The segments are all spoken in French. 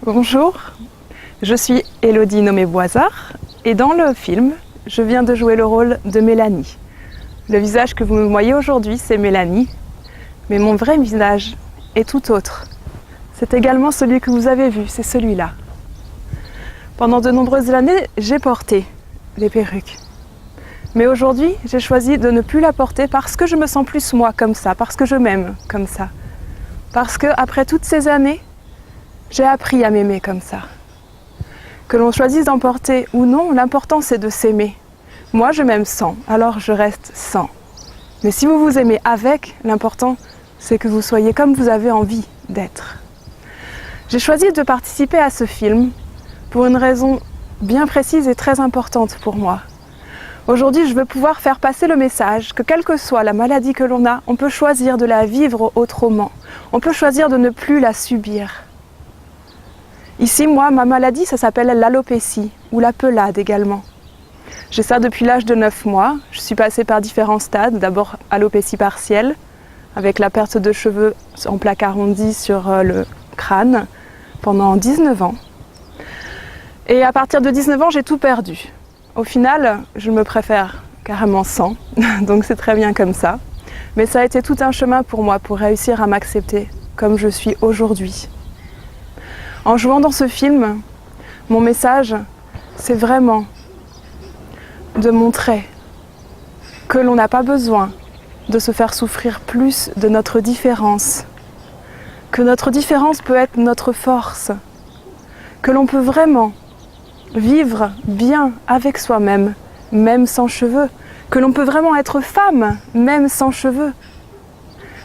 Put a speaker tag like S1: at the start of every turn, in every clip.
S1: Bonjour, je suis Élodie Nomé-Boisard et dans le film, je viens de jouer le rôle de Mélanie. Le visage que vous me voyez aujourd'hui, c'est Mélanie, mais mon vrai visage est tout autre. C'est également celui que vous avez vu, c'est celui-là. Pendant de nombreuses années, j'ai porté des perruques. Mais aujourd'hui, j'ai choisi de ne plus la porter parce que je me sens plus moi comme ça, parce que je m'aime comme ça. Parce que après toutes ces années, j'ai appris à m'aimer comme ça. Que l'on choisisse d'en porter ou non, l'important c'est de s'aimer. Moi, je m'aime sans, alors je reste sans. Mais si vous vous aimez avec, l'important c'est que vous soyez comme vous avez envie d'être. J'ai choisi de participer à ce film pour une raison bien précise et très importante pour moi. Aujourd'hui, je veux pouvoir faire passer le message que quelle que soit la maladie que l'on a, on peut choisir de la vivre autrement. On peut choisir de ne plus la subir. Ici, moi, ma maladie, ça s'appelle l'alopécie ou la pelade également. J'ai ça depuis l'âge de 9 mois. Je suis passée par différents stades. D'abord, alopécie partielle, avec la perte de cheveux en plaques arrondies sur le crâne pendant 19 ans. Et à partir de 19 ans, j'ai tout perdu. Au final, je me préfère carrément sans, donc c'est très bien comme ça. Mais ça a été tout un chemin pour moi, pour réussir à m'accepter comme je suis aujourd'hui. En jouant dans ce film, mon message, c'est vraiment de montrer que l'on n'a pas besoin de se faire souffrir plus de notre différence, que notre différence peut être notre force, que l'on peut vraiment vivre bien avec soi-même, même sans cheveux, que l'on peut vraiment être femme, même sans cheveux.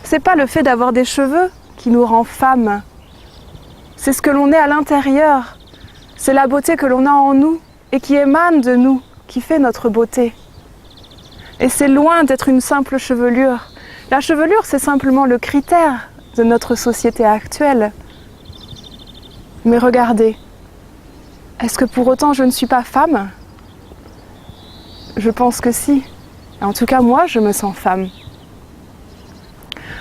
S1: C'est pas le fait d'avoir des cheveux qui nous rend femme. C'est ce que l'on est à l'intérieur. C'est la beauté que l'on a en nous et qui émane de nous, qui fait notre beauté. Et c'est loin d'être une simple chevelure. La chevelure, c'est simplement le critère de notre société actuelle. Mais regardez, est-ce que pour autant je ne suis pas femme? Je pense que si. En tout cas, moi, je me sens femme.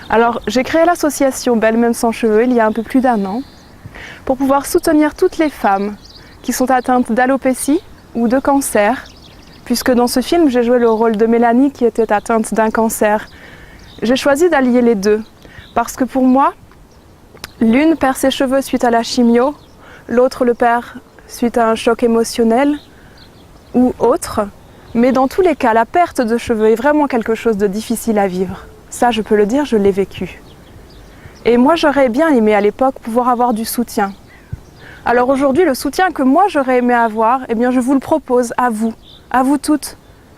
S1: Alors, j'ai créé l'association Belle Même Sans Cheveux il y a un peu plus d'1 an pour pouvoir soutenir toutes les femmes qui sont atteintes d'alopécie ou de cancer, puisque dans ce film, j'ai joué le rôle de Mélanie qui était atteinte d'un cancer. J'ai choisi d'allier les deux, parce que pour moi, l'une perd ses cheveux suite à la chimio, l'autre le perd suite à un choc émotionnel ou autre. Mais dans tous les cas, la perte de cheveux est vraiment quelque chose de difficile à vivre. Ça, je peux le dire, je l'ai vécu. Et moi, j'aurais bien aimé à l'époque pouvoir avoir du soutien. Alors aujourd'hui, le soutien que moi j'aurais aimé avoir, eh bien, je vous le propose à vous toutes,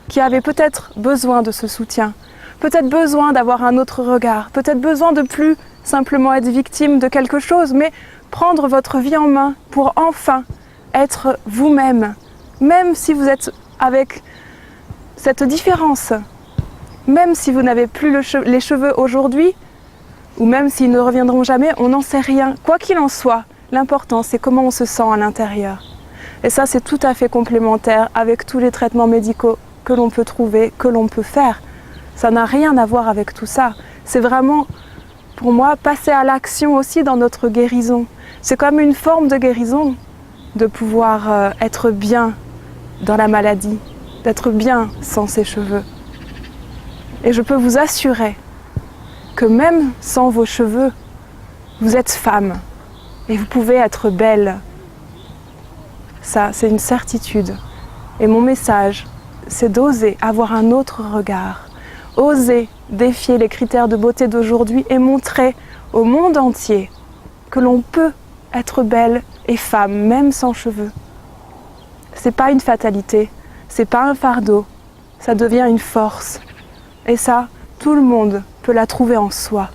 S1: qui avez peut-être besoin de ce soutien, peut-être besoin d'avoir un autre regard, peut-être besoin de plus simplement être victime de quelque chose, mais prendre votre vie en main pour enfin être vous-même, même si vous êtes avec cette différence, même si vous n'avez plus les cheveux aujourd'hui, ou même s'ils ne reviendront jamais, on n'en sait rien. Quoi qu'il en soit, l'important c'est comment on se sent à l'intérieur. Et ça c'est tout à fait complémentaire avec tous les traitements médicaux que l'on peut trouver, que l'on peut faire. Ça n'a rien à voir avec tout ça. C'est vraiment, pour moi, passer à l'action aussi dans notre guérison. C'est comme une forme de guérison de pouvoir être bien dans la maladie, d'être bien sans ses cheveux. Et je peux vous assurer que même sans vos cheveux, vous êtes femme et vous pouvez être belle. Ça, c'est une certitude. Et mon message, c'est d'oser avoir un autre regard, oser défier les critères de beauté d'aujourd'hui et montrer au monde entier que l'on peut être belle et femme, même sans cheveux. C'est pas une fatalité, c'est pas un fardeau, ça devient une force. Et ça, tout le monde peut la trouver en soi.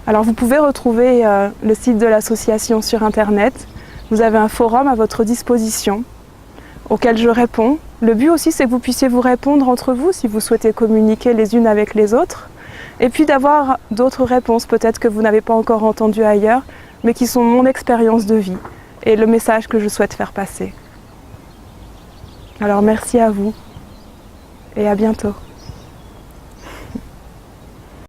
S1: Alors vous pouvez retrouver le site de l'association sur internet. Vous avez un forum à votre disposition auquel je réponds. Le but aussi c'est que vous puissiez vous répondre entre vous si vous souhaitez communiquer les unes avec les autres. Et puis d'avoir d'autres réponses peut-être que vous n'avez pas encore entendues ailleurs, mais qui sont mon expérience de vie et le message que je souhaite faire passer. Alors merci à vous et à bientôt.